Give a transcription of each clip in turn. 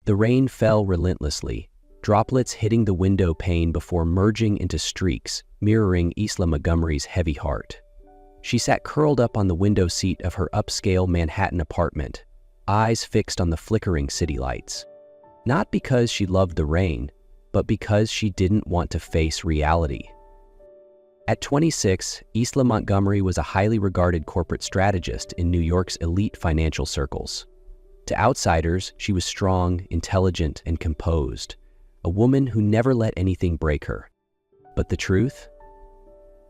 The rain fell relentlessly, droplets hitting the window pane before merging into streaks, mirroring Isla Montgomery's heavy heart. She sat curled up on the window seat of her upscale Manhattan apartment, eyes fixed on the flickering city lights. Not because she loved the rain, but because she didn't want to face reality. At 26, Isla Montgomery was a highly regarded corporate strategist in New York's elite financial circles. To outsiders, she was strong, intelligent, and composed, a woman who never let anything break her. But the truth?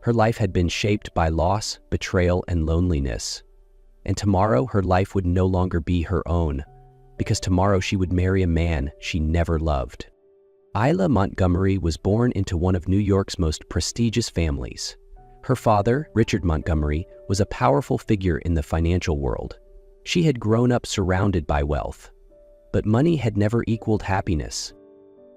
Her life had been shaped by loss, betrayal, and loneliness. And tomorrow, her life would no longer be her own, because tomorrow she would marry a man she never loved. Isla Montgomery was born into one of New York's most prestigious families. Her father, Richard Montgomery, was a powerful figure in the financial world. She had grown up surrounded by wealth, but money had never equaled happiness.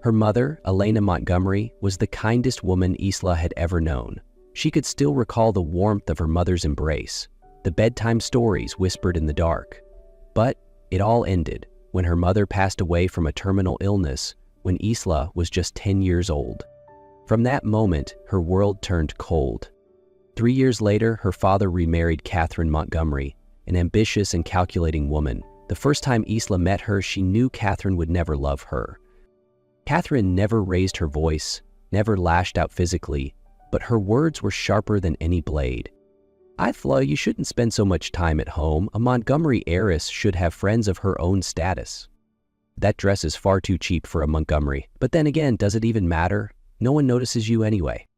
Her mother, Elena Montgomery, was the kindest woman Isla had ever known. She could still recall the warmth of her mother's embrace, the bedtime stories whispered in the dark. But it all ended when her mother passed away from a terminal illness when Isla was just 10 years old. From that moment, her world turned cold. 3 years later, her father remarried Catherine Montgomery, an ambitious and calculating woman. The first time Isla met her, she knew Catherine would never love her. Catherine never raised her voice, never lashed out physically, but her words were sharper than any blade. "Isla, you shouldn't spend so much time at home. A Montgomery heiress should have friends of her own status. That dress is far too cheap for a Montgomery. But then again, does it even matter? No one notices you anyway."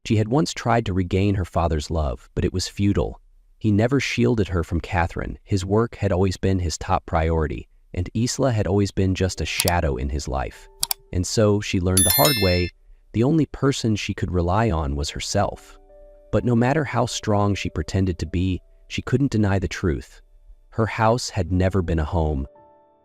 She had once tried to regain her father's love, but it was futile. He never shielded her from Catherine. His work had always been his top priority, and Isla had always been just a shadow in his life. And so she learned the hard way, the only person she could rely on was herself. But no matter how strong she pretended to be, she couldn't deny the truth. Her house had never been a home.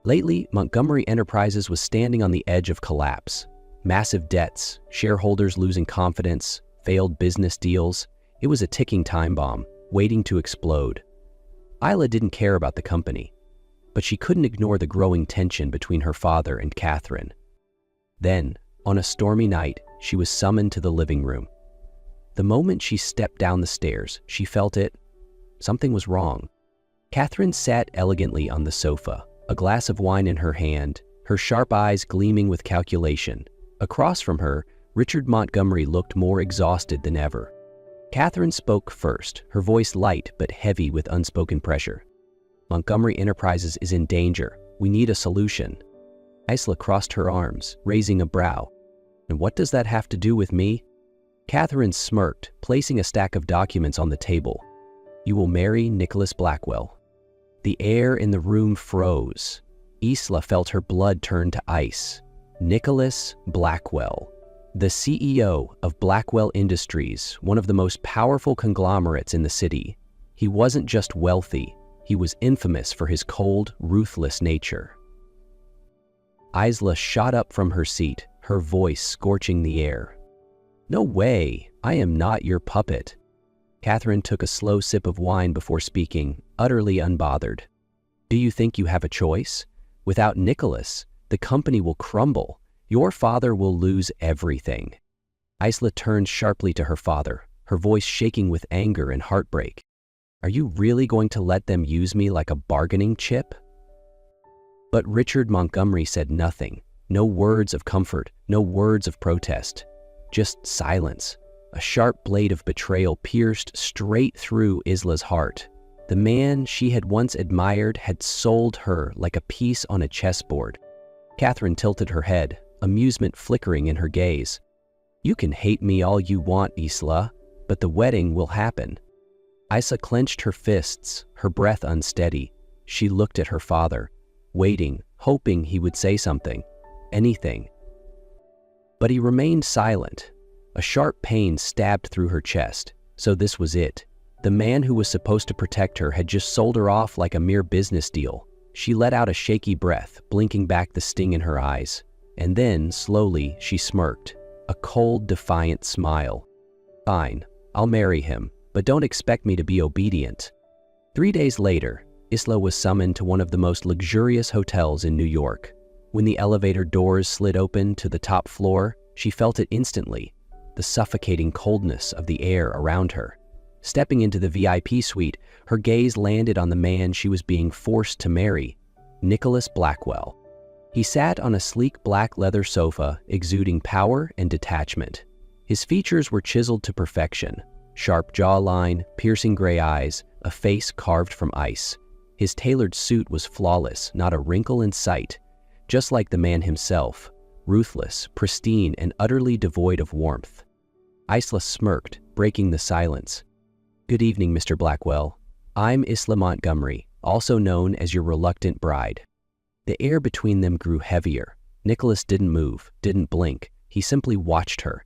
Lately, Montgomery Enterprises was standing on the edge of collapse. Massive debts, shareholders losing confidence, failed business deals. It was a ticking time bomb, waiting to explode. Isla didn't care about the company, but she couldn't ignore the growing tension between her father and Catherine. Then, on a stormy night, she was summoned to the living room. The moment she stepped down the stairs, she felt it. Something was wrong. Catherine sat elegantly on the sofa, a glass of wine in her hand, her sharp eyes gleaming with calculation. Across from her, Richard Montgomery looked more exhausted than ever. Catherine spoke first, her voice light but heavy with unspoken pressure. "Montgomery Enterprises is in danger. We need a solution." Isla crossed her arms, raising a brow. "And what does that have to do with me?" Catherine smirked, placing a stack of documents on the table. "You will marry Nicholas Blackwell." The air in the room froze. Isla felt her blood turn to ice. Nicholas Blackwell, the CEO of Blackwell Industries, one of the most powerful conglomerates in the city. He wasn't just wealthy, he was infamous for his cold, ruthless nature. Isla shot up from her seat, her voice scorching the air. "No way, I am not your puppet." Catherine took a slow sip of wine before speaking, utterly unbothered. "Do you think you have a choice? Without Nicholas, the company will crumble. Your father will lose everything." Isla turned sharply to her father, her voice shaking with anger and heartbreak. "Are you really going to let them use me like a bargaining chip?" But Richard Montgomery said nothing. No words of comfort, no words of protest. Just silence. A sharp blade of betrayal pierced straight through Isla's heart. The man she had once admired had sold her like a piece on a chessboard. Catherine tilted her head, amusement flickering in her gaze. "You can hate me all you want, Isla, but the wedding will happen." Isla clenched her fists, her breath unsteady. She looked at her father, waiting, hoping he would say something, anything. But he remained silent. A sharp pain stabbed through her chest. So this was it. The man who was supposed to protect her had just sold her off like a mere business deal. She let out a shaky breath, blinking back the sting in her eyes. And then, slowly, she smirked, a cold, defiant smile. "Fine, I'll marry him, but don't expect me to be obedient." 3 days later, Isla was summoned to one of the most luxurious hotels in New York. When the elevator doors slid open to the top floor, she felt it instantly, the suffocating coldness of the air around her. Stepping into the VIP suite, her gaze landed on the man she was being forced to marry, Nicholas Blackwell. He sat on a sleek black leather sofa, exuding power and detachment. His features were chiseled to perfection: sharp jawline, piercing gray eyes, a face carved from ice. His tailored suit was flawless, not a wrinkle in sight, just like the man himself, ruthless, pristine, and utterly devoid of warmth. Isla smirked, breaking the silence. "Good evening, Mr. Blackwell. I'm Isla Montgomery, also known as your reluctant bride." The air between them grew heavier. Nicholas didn't move, didn't blink. He simply watched her,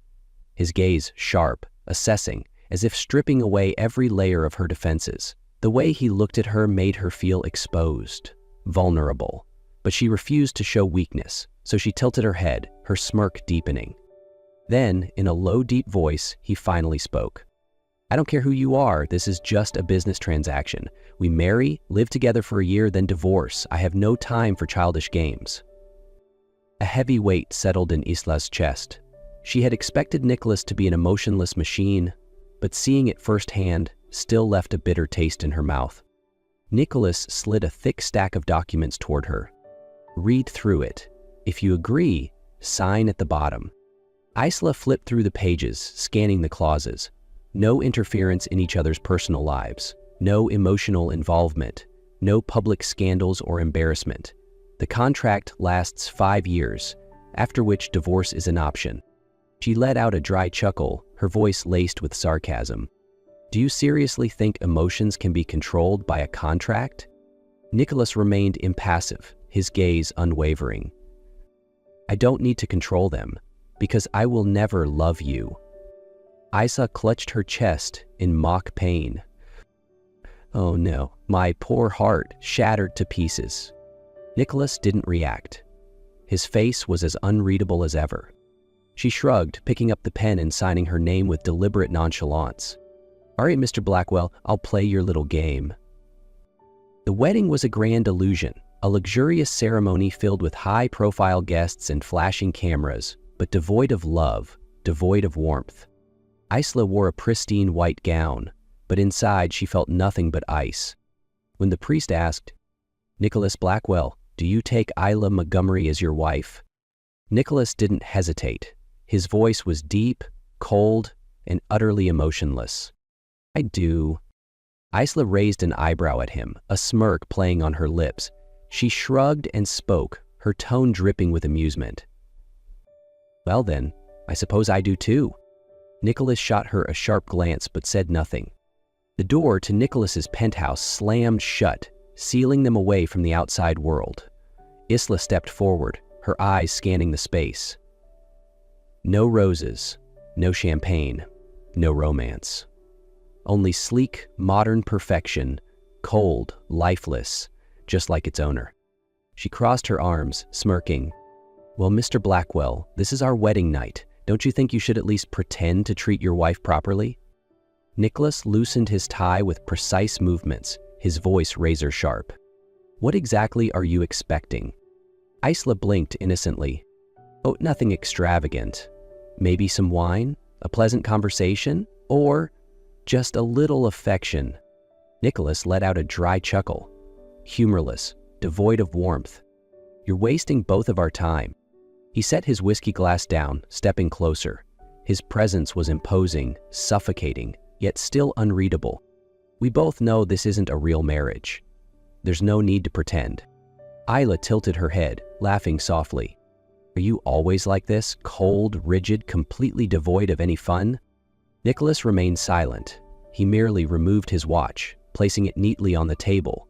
his gaze sharp, assessing, as if stripping away every layer of her defenses. The way he looked at her made her feel exposed, vulnerable. But she refused to show weakness, so she tilted her head, her smirk deepening. Then, in a low, deep voice, he finally spoke. "I don't care who you are, this is just a business transaction. We marry, live together for a year, then divorce. I have no time for childish games." A heavy weight settled in Isla's chest. She had expected Nicholas to be an emotionless machine, but seeing it firsthand still left a bitter taste in her mouth. Nicholas slid a thick stack of documents toward her. "Read through it. If you agree, sign at the bottom." Isla flipped through the pages, scanning the clauses. No interference in each other's personal lives, no emotional involvement, no public scandals or embarrassment. The contract lasts 5 years, after which divorce is an option. She let out a dry chuckle, her voice laced with sarcasm. "Do you seriously think emotions can be controlled by a contract?" Nicholas remained impassive, his gaze unwavering. "I don't need to control them, because I will never love you." Isa clutched her chest in mock pain. "Oh no, my poor heart shattered to pieces." Nicholas didn't react. His face was as unreadable as ever. She shrugged, picking up the pen and signing her name with deliberate nonchalance. "All right, Mr. Blackwell, I'll play your little game." The wedding was a grand illusion, a luxurious ceremony filled with high-profile guests and flashing cameras, but devoid of love, devoid of warmth. Isla wore a pristine white gown, but inside she felt nothing but ice. When the priest asked, "Nicholas Blackwell, do you take Isla Montgomery as your wife?" Nicholas didn't hesitate. His voice was deep, cold, and utterly emotionless. "I do." Isla raised an eyebrow at him, a smirk playing on her lips. She shrugged and spoke, her tone dripping with amusement. "Well then, I suppose I do too." Nicholas shot her a sharp glance but said nothing. The door to Nicholas's penthouse slammed shut, sealing them away from the outside world. Isla stepped forward, her eyes scanning the space. No roses, no champagne, no romance. Only sleek, modern perfection, cold, lifeless, just like its owner. She crossed her arms, smirking. "Well, Mr. Blackwell, this is our wedding night. Don't you think you should at least pretend to treat your wife properly?" Nicholas loosened his tie with precise movements, his voice razor sharp. "What exactly are you expecting?" Isla blinked innocently. "Oh, nothing extravagant. Maybe some wine, a pleasant conversation, or just a little affection." Nicholas let out a dry chuckle. Humorless, devoid of warmth. "You're wasting both of our time." He set his whiskey glass down, stepping closer. His presence was imposing, suffocating, yet still unreadable. "We both know this isn't a real marriage. There's no need to pretend." Isla tilted her head, laughing softly. "Are you always like this, cold, rigid, completely devoid of any fun?" Nicholas remained silent. He merely removed his watch, placing it neatly on the table.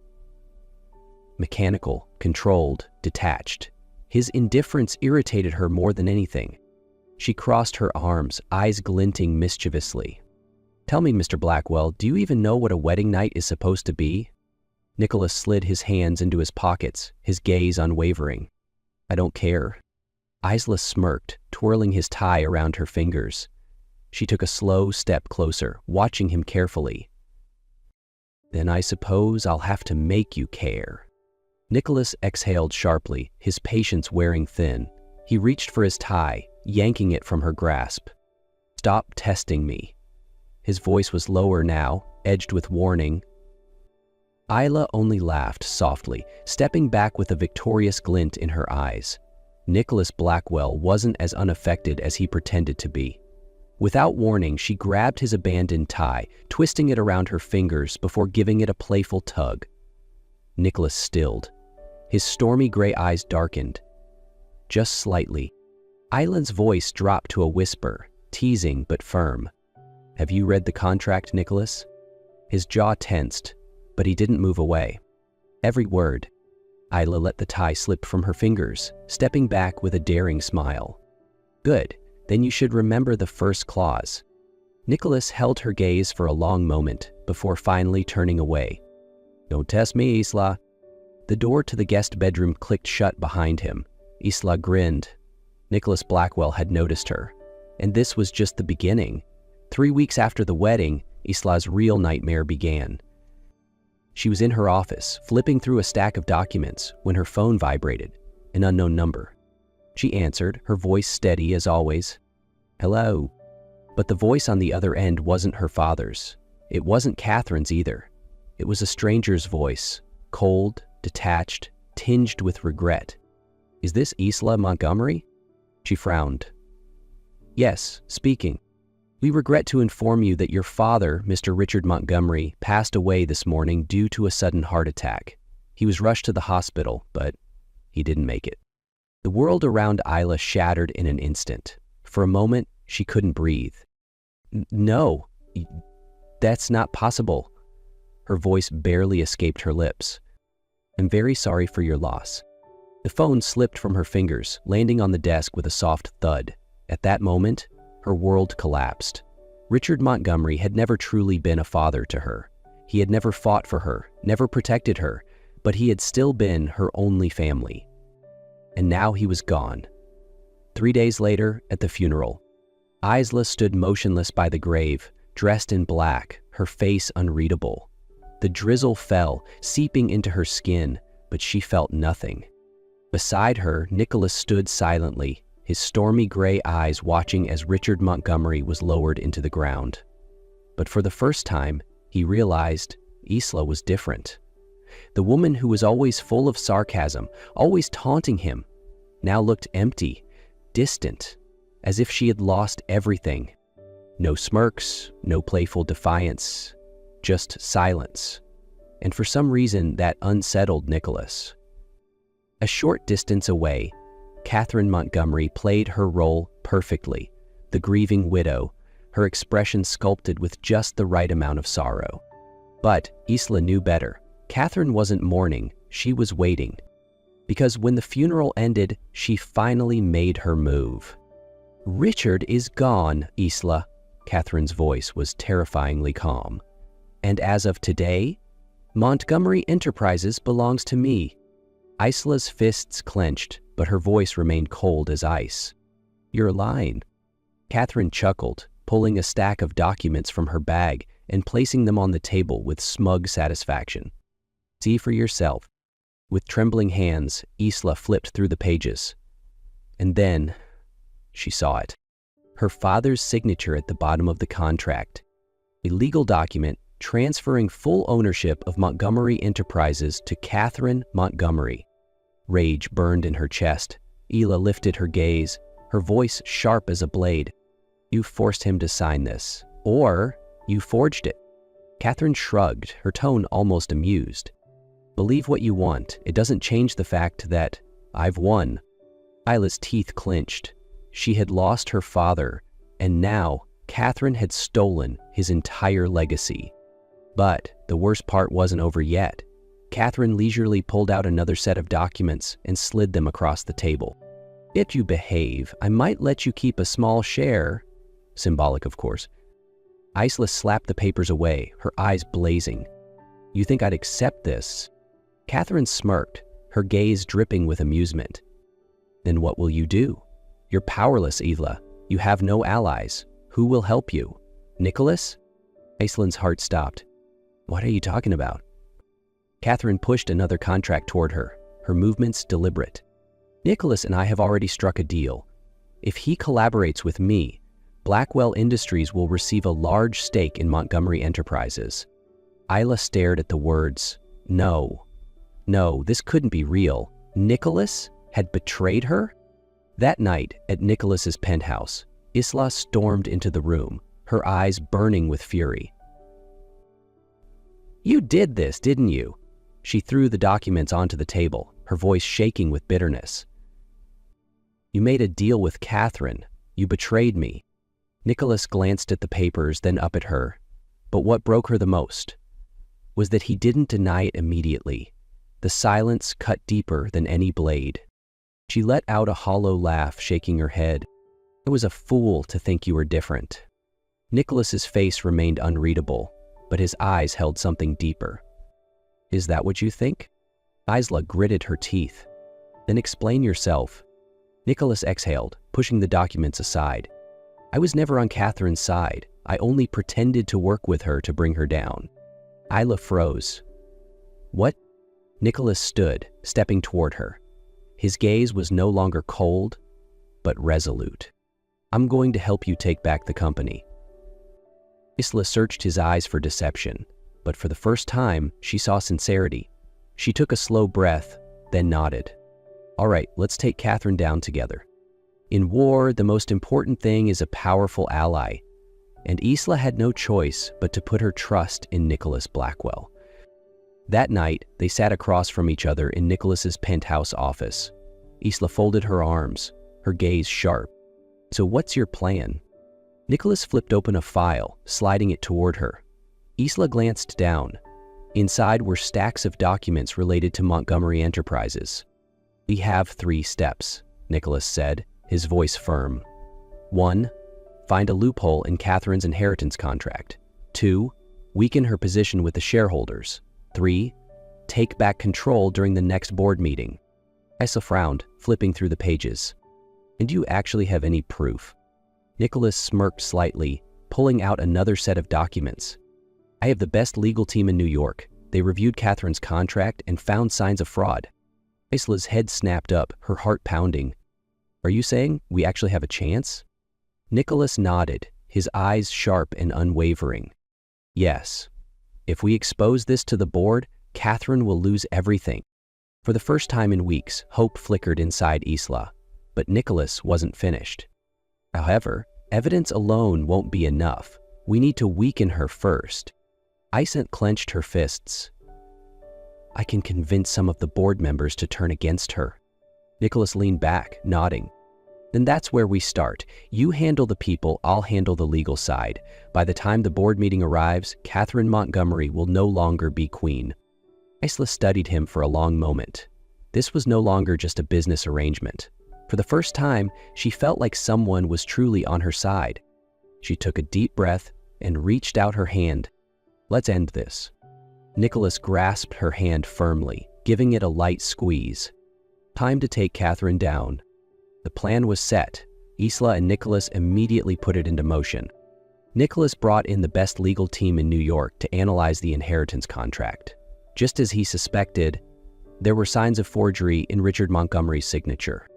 Mechanical, controlled, detached. His indifference irritated her more than anything. She crossed her arms, eyes glinting mischievously. "Tell me, Mr. Blackwell, do you even know what a wedding night is supposed to be?" Nicholas slid his hands into his pockets, his gaze unwavering. "I don't care." Isla smirked, twirling his tie around her fingers. She took a slow step closer, watching him carefully. "Then I suppose I'll have to make you care." Nicholas exhaled sharply, his patience wearing thin. He reached for his tie, yanking it from her grasp. "Stop testing me." His voice was lower now, edged with warning. Isla only laughed softly, stepping back with a victorious glint in her eyes. Nicholas Blackwell wasn't as unaffected as he pretended to be. Without warning, she grabbed his abandoned tie, twisting it around her fingers before giving it a playful tug. Nicholas stilled. His stormy gray eyes darkened. Just slightly. Island's voice dropped to a whisper, teasing but firm. "Have you read the contract, Nicholas?" His jaw tensed, but he didn't move away. Every word. Isla let the tie slip from her fingers, stepping back with a daring smile. "Good, then you should remember the first clause." Nicholas held her gaze for a long moment before finally turning away. "Don't test me, Isla." The door to the guest bedroom clicked shut behind him. Isla grinned. Nicholas Blackwell had noticed her. And this was just the beginning. 3 weeks after the wedding, Isla's real nightmare began. She was in her office, flipping through a stack of documents, when her phone vibrated, an unknown number. She answered, her voice steady as always. "Hello." But the voice on the other end wasn't her father's. It wasn't Catherine's either. It was a stranger's voice, cold, detached, tinged with regret. "Is this Isla Montgomery?" She frowned. "Yes, speaking. We regret to inform you that your father, Mr. Richard Montgomery, passed away this morning due to a sudden heart attack. He was rushed to the hospital, but he didn't make it." The world around Isla shattered in an instant. For a moment, she couldn't breathe. "No, that's not possible." Her voice barely escaped her lips. "I'm very sorry for your loss." The phone slipped from her fingers, landing on the desk with a soft thud. At that moment, her world collapsed. Richard Montgomery had never truly been a father to her. He had never fought for her, never protected her, but he had still been her only family. And now he was gone. 3 days later, at the funeral, Isla stood motionless by the grave, dressed in black, her face unreadable. The drizzle fell, seeping into her skin, but she felt nothing. Beside her, Nicholas stood silently, his stormy gray eyes watching as Richard Montgomery was lowered into the ground. But for the first time, he realized Isla was different. The woman who was always full of sarcasm, always taunting him, now looked empty, distant, as if she had lost everything. No smirks, no playful defiance, just silence. And for some reason, that unsettled Nicholas. A short distance away, Catherine Montgomery played her role perfectly, the grieving widow, her expression sculpted with just the right amount of sorrow. But Isla knew better. Catherine wasn't mourning, she was waiting. Because when the funeral ended, she finally made her move. "Richard is gone, Isla." Catherine's voice was terrifyingly calm. "And as of today, Montgomery Enterprises belongs to me." Isla's fists clenched, but her voice remained cold as ice. "You're lying." Catherine chuckled, pulling a stack of documents from her bag and placing them on the table with smug satisfaction. "See for yourself." With trembling hands, Isla flipped through the pages. And then, she saw it. Her father's signature at the bottom of the contract. A legal document transferring full ownership of Montgomery Enterprises to Catherine Montgomery. Rage burned in her chest. Isla lifted her gaze, her voice sharp as a blade. "You forced him to sign this, or you forged it." Catherine shrugged, her tone almost amused. "Believe what you want. It doesn't change the fact that I've won." Isla's teeth clenched. She had lost her father, and now Catherine had stolen his entire legacy. But the worst part wasn't over yet. Catherine leisurely pulled out another set of documents and slid them across the table. "If you behave, I might let you keep a small share." Symbolic, of course. Isla slapped the papers away, her eyes blazing. "You think I'd accept this?" Catherine smirked, her gaze dripping with amusement. "Then what will you do? You're powerless, Isla. You have no allies. Who will help you? Nicholas?" Iceland's heart stopped. "What are you talking about?" Catherine pushed another contract toward her, her movements deliberate. "Nicholas and I have already struck a deal. If he collaborates with me, Blackwell Industries will receive a large stake in Montgomery Enterprises." Isla stared at the words. No, this couldn't be real. Nicholas had betrayed her? That night, at Nicholas's penthouse, Isla stormed into the room, her eyes burning with fury. "You did this, didn't you?" She threw the documents onto the table, her voice shaking with bitterness. "You made a deal with Catherine. You betrayed me." Nicholas glanced at the papers, then up at her. But what broke her the most was that he didn't deny it immediately. The silence cut deeper than any blade. She let out a hollow laugh, shaking her head. "I was a fool to think you were different." Nicholas's face remained unreadable, but his eyes held something deeper. "Is that what you think?" Isla gritted her teeth. "Then explain yourself." Nicholas exhaled, pushing the documents aside. "I was never on Catherine's side. I only pretended to work with her to bring her down." Isla froze. "What?" Nicholas stood, stepping toward her. His gaze was no longer cold, but resolute. "I'm going to help you take back the company." Isla searched his eyes for deception, but for the first time, she saw sincerity. She took a slow breath, then nodded. "All right, let's take Catherine down together. In war, the most important thing is a powerful ally, and Isla had no choice but to put her trust in Nicholas Blackwell." That night, they sat across from each other in Nicholas's penthouse office. Isla folded her arms, her gaze sharp. "So what's your plan?" Nicholas flipped open a file, sliding it toward her. Isla glanced down. Inside were stacks of documents related to Montgomery Enterprises. "We have 3 steps," Nicholas said, his voice firm. 1. Find a loophole in Catherine's inheritance contract. 2. Weaken her position with the shareholders. 3. Take back control during the next board meeting. Isla frowned, flipping through the pages. "And do you actually have any proof?" Nicholas smirked slightly, pulling out another set of documents. "I have the best legal team in New York. They reviewed Catherine's contract and found signs of fraud." Isla's head snapped up, her heart pounding. "Are you saying we actually have a chance?" Nicholas nodded, his eyes sharp and unwavering. "Yes. If we expose this to the board, Catherine will lose everything." For the first time in weeks, hope flickered inside Isla, but Nicholas wasn't finished. "However, evidence alone won't be enough. We need to weaken her first." Isla clenched her fists. "I can convince some of the board members to turn against her." Nicholas leaned back, nodding. "Then that's where we start. You handle the people, I'll handle the legal side. By the time the board meeting arrives, Catherine Montgomery will no longer be queen." Isla studied him for a long moment. This was no longer just a business arrangement. For the first time, she felt like someone was truly on her side. She took a deep breath and reached out her hand. "Let's end this." Nicholas grasped her hand firmly, giving it a light squeeze. Time to take Catherine down. The plan was set. Isla and Nicholas immediately put it into motion. Nicholas brought in the best legal team in New York to analyze the inheritance contract. Just as he suspected, there were signs of forgery in Richard Montgomery's signature.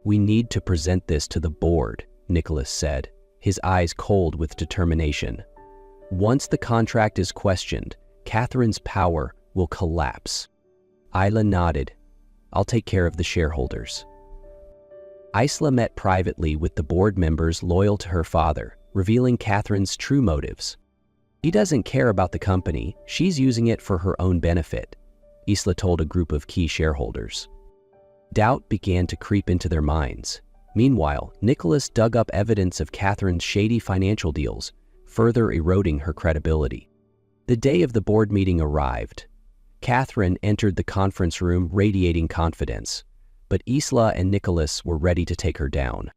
"We need to present this to the board," Nicholas said, his eyes cold with determination. "Once the contract is questioned, Catherine's power will collapse." Isla nodded. "I'll take care of the shareholders." Isla met privately with the board members loyal to her father, revealing Catherine's true motives. "She doesn't care about the company. She's using it for her own benefit," Isla told a group of key shareholders. Doubt began to creep into their minds. Meanwhile, Nicholas dug up evidence of Catherine's shady financial deals, further eroding her credibility. The day of the board meeting arrived. Catherine entered the conference room radiating confidence, but Isla and Nicholas were ready to take her down.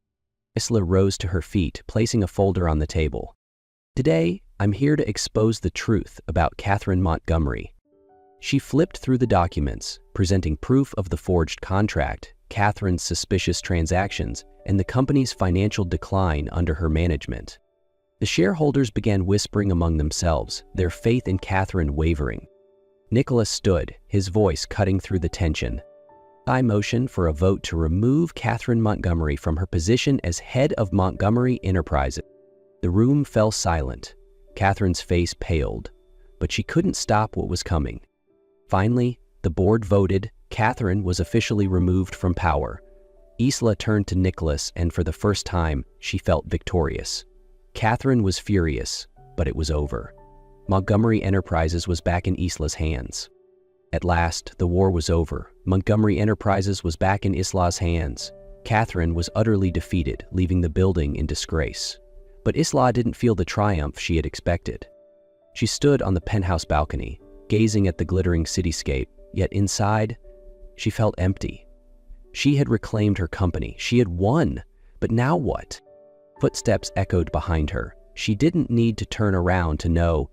Isla rose to her feet, placing a folder on the table. "Today, I'm here to expose the truth about Catherine Montgomery." She flipped through the documents, presenting proof of the forged contract, Catherine's suspicious transactions, and the company's financial decline under her management. The shareholders began whispering among themselves, their faith in Catherine wavering. Nicholas stood, his voice cutting through the tension. I motion for a vote to remove Catherine Montgomery from her position as head of Montgomery Enterprises. The room fell silent. Catherine's face paled, but she couldn't stop what was coming. Finally, the board voted. Catherine was officially removed from power. Isla turned to Nicholas, and for the first time, she felt victorious. Catherine was furious, but it was over. Montgomery Enterprises was back in Isla's hands. At last, the war was over. Montgomery Enterprises was back in Isla's hands. Catherine was utterly defeated, leaving the building in disgrace. But Isla didn't feel the triumph she had expected. She stood on the penthouse balcony, gazing at the glittering cityscape, yet inside, she felt empty. She had reclaimed her company. She had won. But now what? Footsteps echoed behind her. She didn't need to turn around to know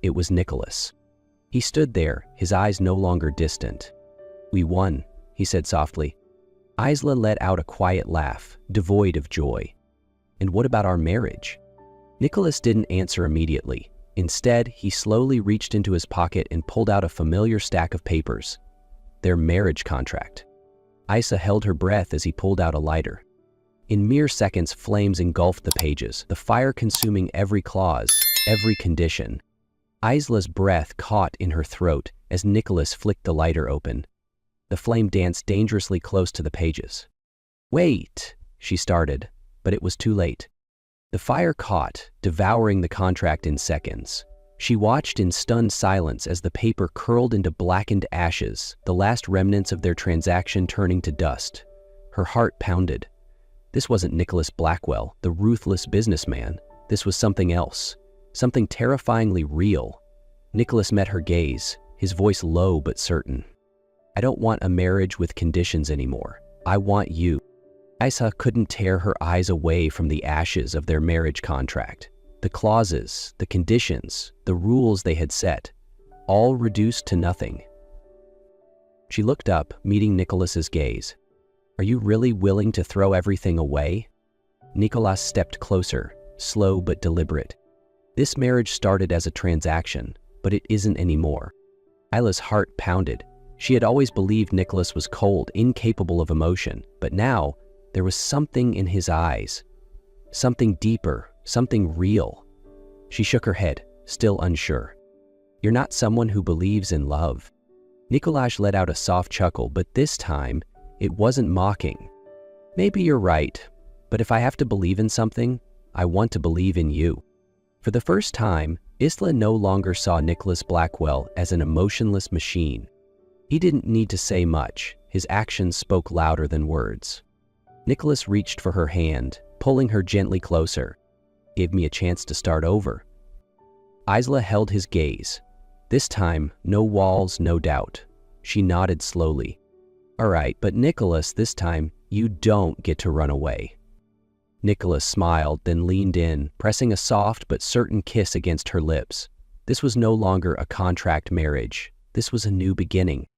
it was Nicholas. He stood there, his eyes no longer distant. "We won," he said softly. Isla let out a quiet laugh, devoid of joy. "And what about our marriage?" Nicholas didn't answer immediately. Instead, he slowly reached into his pocket and pulled out a familiar stack of papers. Their marriage contract. Isa held her breath as he pulled out a lighter. In mere seconds, flames engulfed the pages, the fire consuming every clause, every condition. Isla's breath caught in her throat as Nicholas flicked the lighter open. The flame danced dangerously close to the pages. "Wait," she started, but it was too late. The fire caught, devouring the contract in seconds. She watched in stunned silence as the paper curled into blackened ashes, the last remnants of their transaction turning to dust. Her heart pounded. This wasn't Nicholas Blackwell, the ruthless businessman. This was something else, something terrifyingly real. Nicholas met her gaze, his voice low but certain. "I don't want a marriage with conditions anymore. I want you." Isa couldn't tear her eyes away from the ashes of their marriage contract. The clauses, the conditions, the rules they had set, all reduced to nothing. She looked up, meeting Nicholas's gaze. "Are you really willing to throw everything away?" Nicholas stepped closer, slow but deliberate. "This marriage started as a transaction, but it isn't anymore." Isla's heart pounded. She had always believed Nicholas was cold, incapable of emotion, but now there was something in his eyes. Something deeper, something real. She shook her head, still unsure. "You're not someone who believes in love." Nicholas let out a soft chuckle, but this time, it wasn't mocking. "Maybe you're right, but if I have to believe in something, I want to believe in you." For the first time, Isla no longer saw Nicholas Blackwell as an emotionless machine. He didn't need to say much. His actions spoke louder than words. Nicholas reached for her hand, pulling her gently closer. "Give me a chance to start over." Isla held his gaze. This time, no walls, no doubt. She nodded slowly. "All right, but Nicholas, this time, you don't get to run away." Nicholas smiled, then leaned in, pressing a soft but certain kiss against her lips. This was no longer a contract marriage. This was a new beginning.